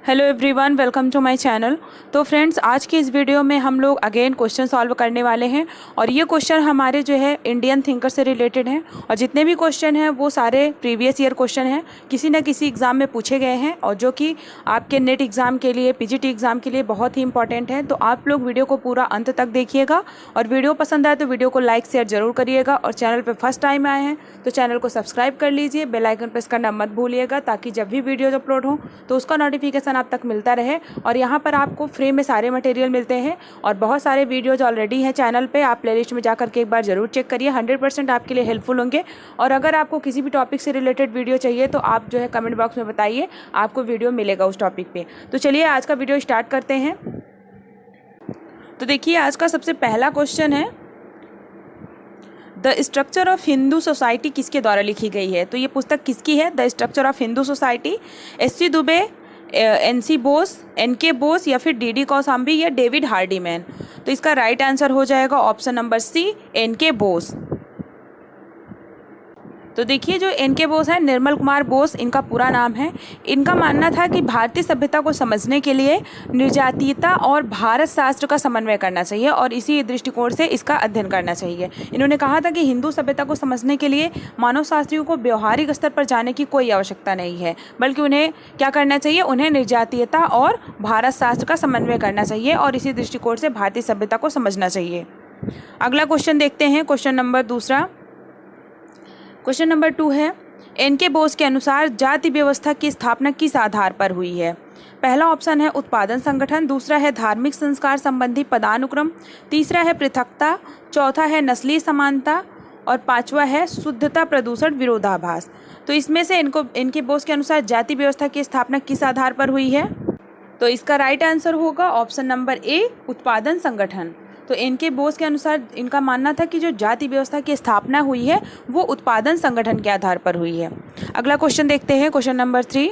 Hello everyone, welcome to my channel. तो friends, आज की इस वीडियो में हम लोग अगेन क्वेश्चन सॉल्व करने वाले हैं और ये क्वेश्चन हमारे जो है इंडियन थिंकर से रिलेटेड हैं और जितने भी क्वेश्चन हैं वो सारे प्रीवियस ईयर क्वेश्चन हैं, किसी न किसी एग्ज़ाम में पूछे गए हैं और जो कि आपके नेट एग्ज़ाम के लिए, पीजीटी एग्ज़ाम के लिए बहुत ही इंपॉर्टेंट है। तो आप लोग वीडियो को पूरा अंत तक देखिएगा और वीडियो पसंद आए तो वीडियो को लाइक शेयर जरूर करिएगा और चैनल पर फर्स्ट टाइम आए हैं तो चैनल को सब्सक्राइब कर लीजिए, बेल आइकन प्रेस करना मत भूलिएगा ताकि जब भी वीडियो अपलोड हो तो उसका नोटिफिकेशन आप तक मिलता रहे। और यहाँ पर आपको फ्री में सारे मटेरियल मिलते हैं और बहुत सारे वीडियोज ऑलरेडी हैं चैनल पे, आप प्लेलिस्ट में जाकर के एक बार ज़रूर चेक करिए, 100% आपके लिए हेल्पफुल होंगे। और अगर आपको किसी भी टॉपिक से रिलेटेड वीडियो चाहिए तो आप जो है कमेंट बॉक्स में बताइए, आपको वीडियो मिलेगा उस टॉपिक पे। तो चलिए आज का वीडियो स्टार्ट करते हैं। तो देखिए आज का सबसे पहला क्वेश्चन है, the structure of Hindu society किसके द्वारा लिखी गई है। तो ये पुस्तक किसकी है, the structure of Hindu society, SC. Dubey, NC. Bose, NK. Bose या फिर डी.डी. कौशाम्बी या डेविड हार्डीमैन। तो इसका राइट आंसर हो जाएगा option number C, N K. Bose. तो देखिए जो एन.के. बोस है, निर्मल कुमार बोस इनका पूरा नाम है। इनका मानना था कि भारतीय सभ्यता को समझने के लिए निर्जातीयता और भारत शास्त्र का समन्वय करना चाहिए और इसी दृष्टिकोण से इसका अध्ययन करना चाहिए। इन्होंने कहा था कि हिंदू सभ्यता को समझने के लिए मानव शास्त्रियों को व्यवहारिक स्तर पर जाने की कोई आवश्यकता नहीं है, बल्कि उन्हें क्या करना चाहिए, उन्हें निर्जातीयता और भारत शास्त्र का समन्वय करना चाहिए और इसी दृष्टिकोण से भारतीय सभ्यता को समझना चाहिए। अगला क्वेश्चन देखते हैं, क्वेश्चन नंबर दूसरा। क्वेश्चन नंबर 2 है, एन.के. बोस के अनुसार जाति व्यवस्था की स्थापना किस आधार पर हुई है। पहला ऑप्शन है उत्पादन संगठन, दूसरा है धार्मिक संस्कार संबंधी पदानुक्रम, तीसरा है पृथकता, चौथा है नस्लीय समानता और पांचवा है शुद्धता प्रदूषण विरोधाभास। तो इसमें से एन.के. बोस के अनुसार जाति व्यवस्था की स्थापना किस आधार पर हुई है। तो इसका राइट आंसर होगा ऑप्शन नंबर ए, उत्पादन संगठन। तो एन.के. बोस के अनुसार इनका मानना था कि जो जाति व्यवस्था की स्थापना हुई है वो उत्पादन संगठन के आधार पर हुई है। अगला क्वेश्चन देखते हैं, क्वेश्चन नंबर 3।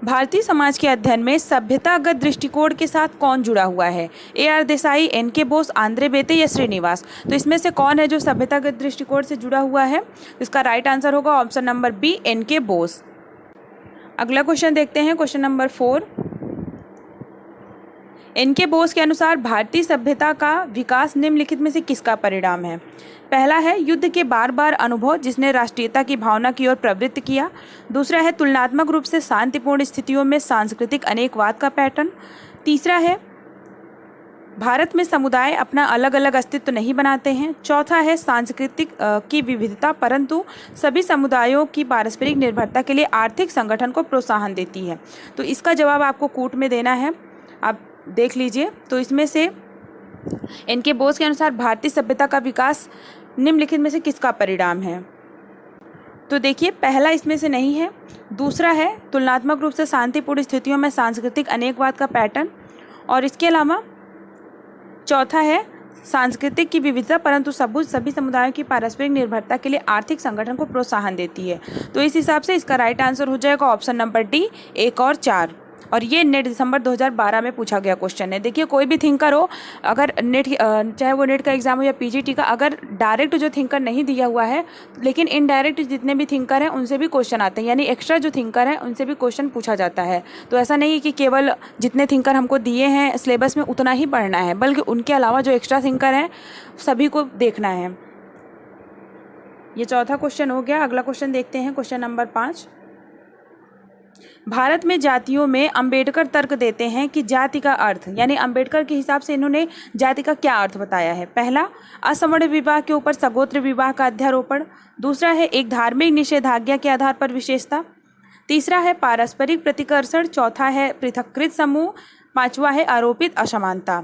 भारतीय समाज के अध्ययन में सभ्यतागत दृष्टिकोण के साथ कौन जुड़ा हुआ है। AR. Desai, NK. Bose, Andre बेते या श्रीनिवास। तो इसमें से कौन है जो सभ्यतागत दृष्टिकोण से जुड़ा हुआ है। इसका राइट आंसर होगा option number B, N K. Bose. अगला क्वेश्चन देखते हैं, क्वेश्चन नंबर 4। एन.के. बोस के अनुसार भारतीय सभ्यता का विकास निम्नलिखित में से किसका परिणाम है। पहला है युद्ध के बार बार अनुभव जिसने राष्ट्रीयता की भावना की ओर प्रवृत्त किया, दूसरा है तुलनात्मक रूप से शांतिपूर्ण स्थितियों में सांस्कृतिक अनेकवाद का पैटर्न, तीसरा है भारत में समुदाय अपना अलग अलग अस्तित्व नहीं बनाते हैं, चौथा है सांस्कृतिक की विविधता परंतु सभी समुदायों की पारस्परिक निर्भरता के लिए आर्थिक संगठन को प्रोत्साहन देती है। तो इसका जवाब आपको कूट में देना है, आप देख लीजिए। तो इसमें से एन.के. बोस के अनुसार भारतीय सभ्यता का विकास निम्नलिखित में से किसका परिणाम है। तो देखिए पहला इसमें से नहीं है, दूसरा है तुलनात्मक रूप से शांतिपूर्ण स्थितियों में सांस्कृतिक अनेकवाद का पैटर्न और इसके अलावा चौथा है सांस्कृतिक की विविधता परंतु सभी समुदायों की पारस्परिक निर्भरता के लिए आर्थिक संगठन को प्रोत्साहन देती है। तो इस हिसाब से इसका राइट आंसर हो जाएगा ऑप्शन नंबर डी, 1 और 4। और ये नेट दिसंबर 2012 में पूछा गया क्वेश्चन है। देखिए कोई भी थिंकर हो, अगर नेट चाहे वो नेट का एग्जाम हो या पीजीटी का, अगर डायरेक्ट जो थिंकर नहीं दिया हुआ है लेकिन इनडायरेक्ट जितने भी थिंकर हैं उनसे भी क्वेश्चन आते हैं, यानी एक्स्ट्रा जो थिंकर हैं उनसे भी क्वेश्चन पूछा जाता है। तो ऐसा नहीं है कि केवल जितने थिंकर हमको दिए हैं सिलेबस में उतना ही पढ़ना है, बल्कि उनके अलावा जो एक्स्ट्रा थिंकर हैं सभी को देखना है। ये चौथा क्वेश्चन हो गया। अगला क्वेश्चन देखते हैं, क्वेश्चन नंबर 5। भारत में जातियों में अंबेडकर तर्क देते हैं कि जाति का अर्थ, यानी अंबेडकर के हिसाब से इन्होंने जाति का क्या अर्थ बताया है। पहला, असवर्ण विवाह के ऊपर सगोत्र विवाह का अध्यारोपण, दूसरा है एक धार्मिक निषेधाज्ञा के आधार पर विशेषता, तीसरा है पारस्परिक प्रतिकर्षण, चौथा है पृथक्कृत समूह, पांचवा है आरोपित असमानता।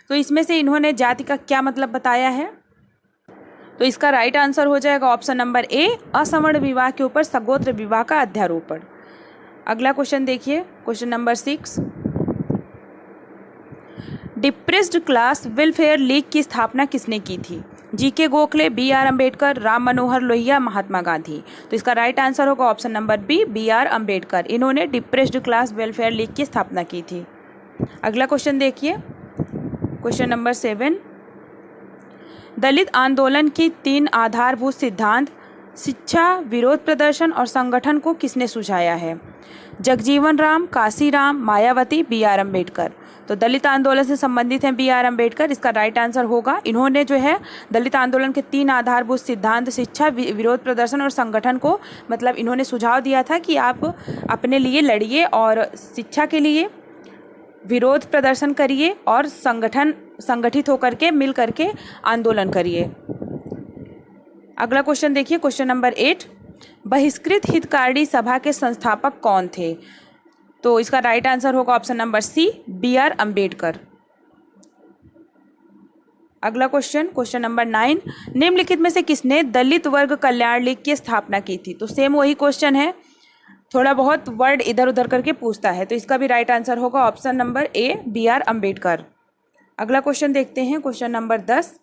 तो इसमें से इन्होंने जाति का क्या मतलब बताया है। तो इसका राइट आंसर हो जाएगा ऑप्शन नंबर ए, असवर्ण विवाह के ऊपर सगोत्र विवाह का अध्यारोपण। अगला क्वेश्चन देखिए, question number 6। Depressed class welfare league की स्थापना किसने की थी। जी.के. गोखले, बी.आर. अम्बेडकर, राम मनोहर लोहिया, महात्मा गांधी। तो इसका राइट आंसर होगा option number B, B R. Ambedkar. इन्होंने डिप्रेस्ड क्लास वेलफेयर लीग की स्थापना की थी। अगला क्वेश्चन देखिए, क्वेश्चन नंबर 7। दलित आंदोलन की 3 आधारभूत सिद्धांत शिक्षा, विरोध प्रदर्शन और संगठन को किसने सुझाया है। Jagjivan Ram, Kashiram, Mayawati, B R Ambedkar. तो दलित आंदोलन से संबंधित हैं बी आर अम्बेडकर। इसका राइट आंसर होगा, इन्होंने जो है दलित आंदोलन के 3 आधारभूत सिद्धांत शिक्षा, विरोध प्रदर्शन और संगठन को मतलब इन्होंने सुझाव दिया था कि आप अपने लिए लड़िए और शिक्षा के लिए विरोध प्रदर्शन करिए और संगठित होकर के मिल करके आंदोलन करिए। अगला क्वेश्चन देखिए, क्वेश्चन नंबर 8, बहिष्कृत हितकारी सभा के संस्थापक कौन थे? तो इसका राइट आंसर होगा option number C, B R Ambedkar. अगला क्वेश्चन, क्वेश्चन नंबर 9, निम्नलिखित में से किसने दलित वर्ग कल्याण लीग की स्थापना की थी? तो सेम वही क्वेश्चन है, थोड़ा बहुत वर्ड इधर उधर करके पूछता है, तो इसका भी राइट आंसर होगा option number A, B R Ambedkar. अगला क्वेश्चन देखते हैं, क्वेश्चन नंबर 10,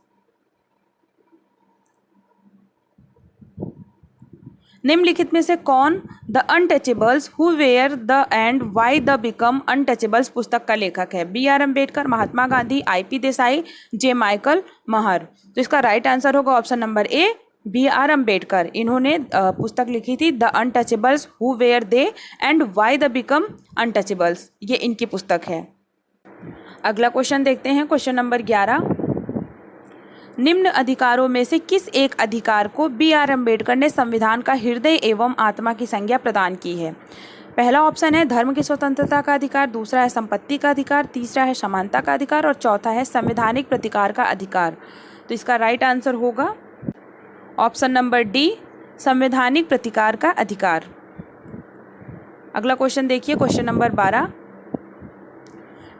निम्नलिखित में से कौन the untouchables who were the and why the become untouchables पुस्तक का लेखक है? B R Ambedkar, Mahatma Gandhi, I P Desai, J Michael Mahar. तो इसका राइट आंसर होगा option number A, B R Ambedkar. इन्होंने पुस्तक लिखी थी the untouchables who were they and why the become untouchables, ये इनकी पुस्तक है। अगला क्वेश्चन देखते हैं, क्वेश्चन नंबर 11, निम्न अधिकारों में से किस एक अधिकार को बी आर अम्बेडकर ने संविधान का हृदय एवं आत्मा की संज्ञा प्रदान की है? पहला ऑप्शन है धर्म की स्वतंत्रता का अधिकार, दूसरा है संपत्ति का अधिकार, तीसरा है समानता का अधिकार और चौथा है संवैधानिक प्रतिकार का अधिकार। तो इसका राइट आंसर होगा ऑप्शन नंबर डी, संवैधानिक प्रतिकार का अधिकार। अगला क्वेश्चन देखिए, question number 12,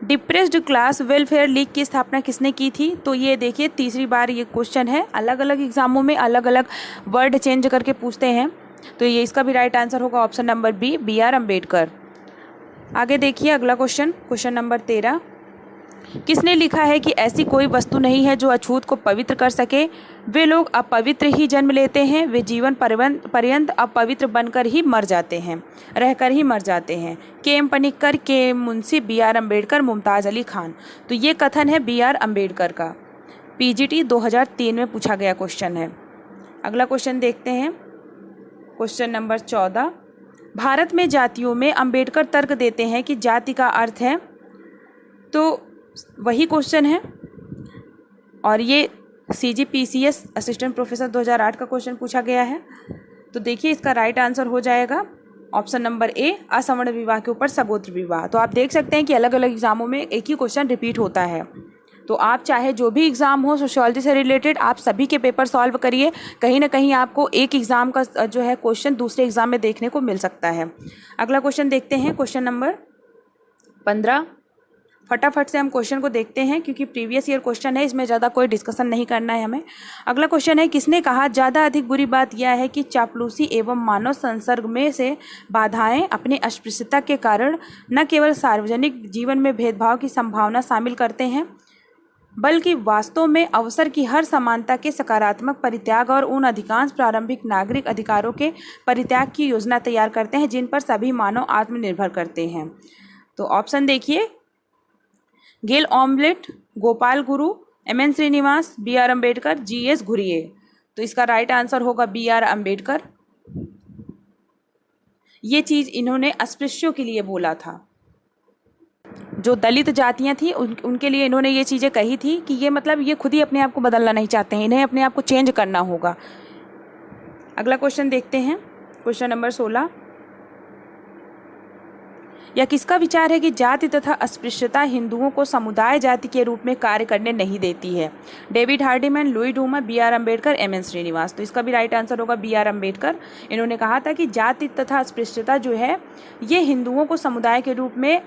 depressed class welfare league की स्थापना किसने की थी? तो ये देखिए तीसरी बार ये क्वेश्चन है, अलग अलग एग्जामों में अलग अलग वर्ड चेंज करके पूछते हैं, तो ये इसका भी राइट आंसर होगा option number B, B R Ambedkar. आगे देखिए अगला क्वेश्चन, क्वेश्चन नंबर 13, किसने लिखा है कि ऐसी कोई वस्तु नहीं है जो अछूत को पवित्र कर सके? वे लोग अपवित्र ही जन्म लेते हैं, वे जीवन पर्यंत अपवित्र बनकर ही मर जाते हैं, रहकर ही मर जाते हैं। के M Panikkar, K M Munshi, B R Ambedkar, Mumtaz Ali Khan. तो ये कथन है बी आर अम्बेडकर का, पीजीटी 2003 में पूछा गया क्वेश्चन है। अगला क्वेश्चन देखते हैं, क्वेश्चन नंबर 14, भारत में जातियों में अम्बेडकर तर्क देते हैं कि जाति का अर्थ है, तो वही क्वेश्चन है और ये CGPCS असिस्टेंट प्रोफेसर 2008 का क्वेश्चन पूछा गया है। तो देखिए इसका राइट आंसर हो जाएगा ऑप्शन नंबर ए, असवर्ण विवाह के ऊपर सगोत्र विवाह। तो आप देख सकते हैं कि अलग अलग एग्जामों में एक ही क्वेश्चन रिपीट होता है, तो आप चाहे जो भी एग्ज़ाम हो सोशियोलॉजी से रिलेटेड, आप सभी के पेपर सॉल्व करिए, कहीं ना कहीं आपको एक एग्ज़ाम का जो है क्वेश्चन दूसरे एग्ज़ाम में देखने को मिल सकता है। अगला क्वेश्चन देखते हैं, क्वेश्चन नंबर 15, फटाफट से हम क्वेश्चन को देखते हैं क्योंकि प्रीवियस ईयर क्वेश्चन है, इसमें ज़्यादा कोई डिस्कशन नहीं करना है हमें। अगला क्वेश्चन है, किसने कहा ज़्यादा अधिक बुरी बात यह है कि चापलूसी एवं मानव संसर्ग में से बाधाएं अपनी अस्पृश्यता के कारण न केवल सार्वजनिक जीवन में भेदभाव की संभावना शामिल करते हैं बल्कि वास्तव में अवसर की हर समानता के सकारात्मक परित्याग और उन अधिकांश प्रारंभिक नागरिक अधिकारों के परित्याग की योजना तैयार करते हैं जिन पर सभी मानव आत्मनिर्भर करते हैं। तो ऑप्शन देखिए, गेल omelette, Gopal Guru, MN Srinivas, B R Ambedkar, GS Ghurye. तो इसका राइट आंसर होगा बी आर अम्बेडकर। ये चीज़ इन्होंने अस्पृश्यों के लिए बोला था, जो दलित जातियां थी उनके लिए इन्होंने ये चीज़ें कही थी कि ये मतलब ये खुद ही अपने आप को बदलना नहीं चाहते हैं, इन्हें अपने आप को चेंज करना होगा। अगला क्वेश्चन देखते हैं, क्वेश्चन नंबर 16, यह किसका विचार है कि जाति तथा अस्पृश्यता हिंदुओं को समुदाय जाति के रूप में कार्य करने नहीं देती है? David Hardiman, Louis Dumont, B R Ambedkar, MN Srinivas. तो इसका भी राइट आंसर होगा बी आर अम्बेडकर। इन्होंने कहा था कि जाति तथा अस्पृश्यता जो है ये हिंदुओं को समुदाय के रूप में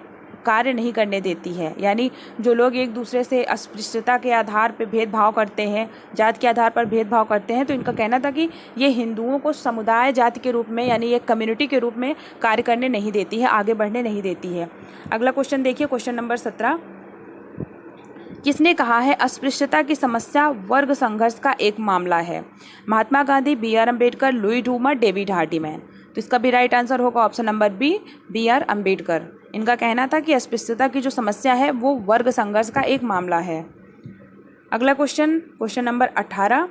कार्य नहीं करने देती है, यानी जो लोग एक दूसरे से अस्पृश्यता के आधार पर भेदभाव करते हैं, जाति के आधार पर भेदभाव करते हैं, तो इनका कहना था कि ये हिंदुओं को समुदाय जाति के रूप में यानी एक कम्युनिटी के रूप में कार्य करने नहीं देती है, आगे बढ़ने नहीं देती है। अगला क्वेश्चन देखिए, क्वेश्चन नंबर 17, किसने कहा है अस्पृश्यता की समस्या वर्ग संघर्ष का एक मामला है? Mahatma Gandhi, B R Ambedkar, Louis Dumont, David Hardiman. तो इसका भी राइट आंसर होगा option number B, B R Ambedkar. इनका कहना था कि अस्पृश्यता की जो समस्या है वो वर्ग संघर्ष का एक मामला है। अगला क्वेश्चन, क्वेश्चन नंबर 18,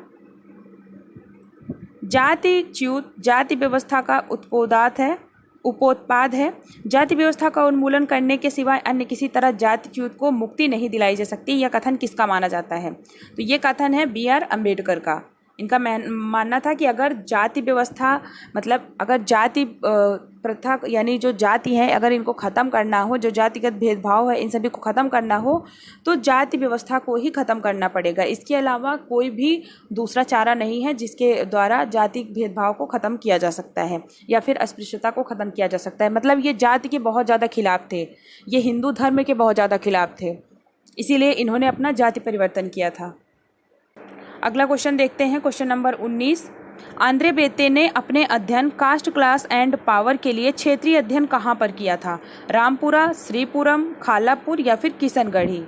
जातिच्युत जाति व्यवस्था का उत्पोदात है उपोत्पाद है। जाति व्यवस्था का उन्मूलन करने के सिवाय अन्य किसी तरह जातिच्युत को मुक्ति नहीं दिलाई जा सकती। यह कथन किसका माना जाता है? तो ये कथन है BR अम्बेडकर का। इनका मानना था कि अगर जाति व्यवस्था मतलब अगर जाति प्रथा यानी जो जाति है अगर इनको ख़त्म करना हो, जो जातिगत भेदभाव है इन सभी को ख़त्म करना हो तो जाति व्यवस्था को ही ख़त्म करना पड़ेगा। इसके अलावा कोई भी दूसरा चारा नहीं है जिसके द्वारा जाति भेदभाव को ख़त्म किया जा सकता है या फिर अस्पृश्यता को ख़त्म किया जा सकता है। मतलब ये जाति के बहुत ज़्यादा खिलाफ थे, ये हिंदू धर्म के बहुत ज़्यादा खिलाफ थे, इसीलिए इन्होंने अपना जाति परिवर्तन किया था। अगला क्वेश्चन देखते हैं, क्वेश्चन नंबर 19। आंद्रे बेते ने अपने अध्ययन कास्ट, क्लास एंड पावर के लिए क्षेत्रीय अध्ययन कहाँ पर किया था? रामपुरा, श्रीपुरम, खालापुर या फिर किशनगढ़ी?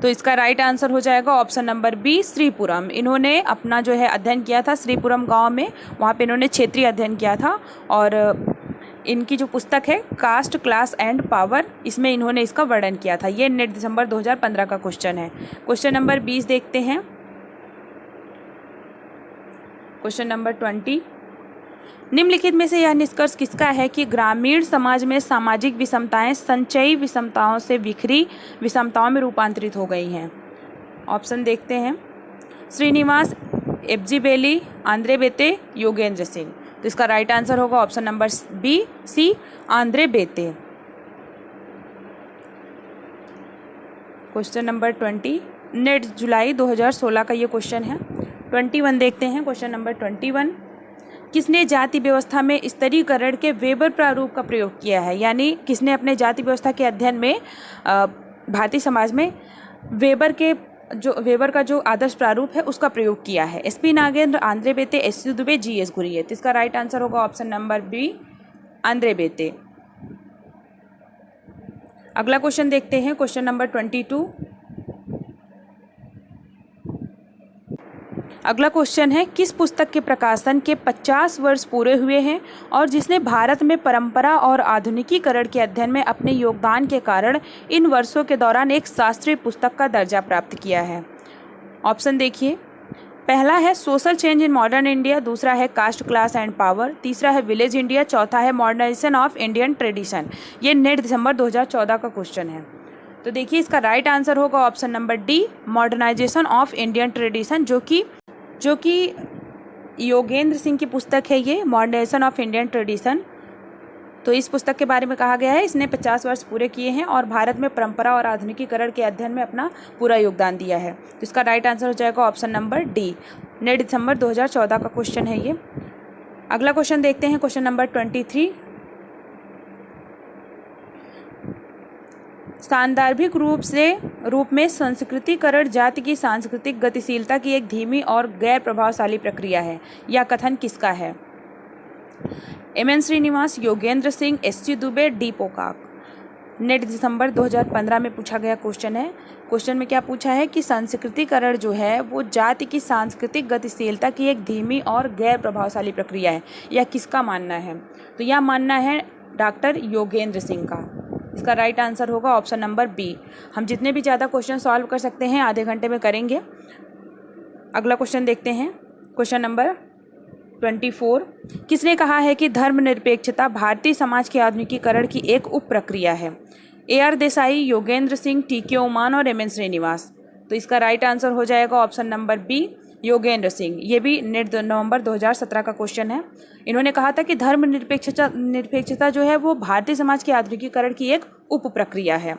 तो इसका राइट आंसर हो जाएगा ऑप्शन नंबर बी, श्रीपुरम। इन्होंने अपना जो है अध्ययन किया था श्रीपुरम गांव में, वहाँ पे इन्होंने क्षेत्रीय अध्ययन किया था। और इनकी जो पुस्तक है कास्ट, क्लास एंड पावर, इसमें इन्होंने इसका वर्णन किया था। ये नेट दिसंबर 2015 का क्वेश्चन है। क्वेश्चन नंबर 20 देखते हैं, क्वेश्चन नंबर 20। निम्नलिखित में से यह निष्कर्ष किसका है कि ग्रामीण समाज में सामाजिक विषमताएं संचयी विषमताओं से बिखरी विषमताओं में रूपांतरित हो गई हैं? ऑप्शन देखते हैं, Srinivas, FG Bailey, Andre Beteille, Yogendra Singh. तो इसका राइट आंसर होगा option number B, C, Andre Beteille. Question number 20 NET जुलाई 2016 का ये क्वेश्चन है। 21 देखते हैं, क्वेश्चन नंबर 21। किसने जाति व्यवस्था में स्तरीकरण के वेबर प्रारूप का प्रयोग किया है? यानी किसने अपने जाति व्यवस्था के अध्ययन में भारतीय समाज में वेबर का जो आदर्श प्रारूप है उसका प्रयोग किया है? SP Nagendra, Andre Beteille, SC Dubey, GS Ghurye. तो इसका राइट आंसर होगा option number B, Andre Beteille. अगला क्वेश्चन देखते हैं, क्वेश्चन नंबर 22। अगला क्वेश्चन है, किस पुस्तक के प्रकाशन के 50 वर्ष पूरे हुए हैं और जिसने भारत में परंपरा और आधुनिकीकरण के अध्ययन में अपने योगदान के कारण इन वर्षों के दौरान एक शास्त्रीय पुस्तक का दर्जा प्राप्त किया है? ऑप्शन देखिए, पहला है social change in modern India, दूसरा है कास्ट, क्लास एंड पावर, तीसरा है विलेज इंडिया, चौथा है मॉडर्नाइजेशन ऑफ इंडियन ट्रेडिशन। ये नेट दिसंबर 2014 का क्वेश्चन है। तो देखिए इसका राइट आंसर होगा option number D, modernization of Indian tradition, जो कि योगेंद्र सिंह की पुस्तक है ये, मॉडर्नाइजेशन ऑफ इंडियन ट्रेडिशन। तो इस पुस्तक के बारे में कहा गया है इसने 50 वर्ष पूरे किए हैं और भारत में परंपरा और आधुनिकीकरण के अध्ययन में अपना पूरा योगदान दिया है। तो इसका राइट आंसर हो जाएगा ऑप्शन नंबर डी, नेट दिसंबर 2014 का क्वेश्चन है ये। अगला क्वेश्चन देखते हैं, क्वेश्चन नंबर 23। सांदर्भिक रूप में संस्कृतिकरण जाति की सांस्कृतिक गतिशीलता की एक धीमी और गैर प्रभावशाली प्रक्रिया है। यह कथन किसका है? MN Srinivas, Yogendra Singh, SC Dubey, D Pocock. NET दिसंबर 2015 में पूछा गया क्वेश्चन है। क्वेश्चन में क्या पूछा है कि संस्कृतिकरण जो है वो जाति की सांस्कृतिक गतिशीलता की एक धीमी और गैर प्रभावशाली प्रक्रिया है। यह किसका मानना है? तो यह मानना है डॉक्टर योगेंद्र सिंह का। इसका राइट आंसर होगा ऑप्शन नंबर बी। हम जितने भी ज़्यादा क्वेश्चन सॉल्व कर सकते हैं आधे घंटे में करेंगे। अगला क्वेश्चन देखते हैं, क्वेश्चन नंबर 24। किसने कहा है कि धर्मनिरपेक्षता भारतीय समाज के आधुनिकीकरण की एक उप प्रक्रिया है? AR देसाई, योगेंद्र सिंह, TK ओमान और MN श्रीनिवास। तो इसका राइट आंसर हो जाएगा option number B, Yogendra Singh. ये भी नेट नवंबर 2017 का क्वेश्चन है। इन्होंने कहा था कि धर्मनिरपेक्षता जो है वो भारतीय समाज के आधुनिकीकरण की एक उप प्रक्रिया है।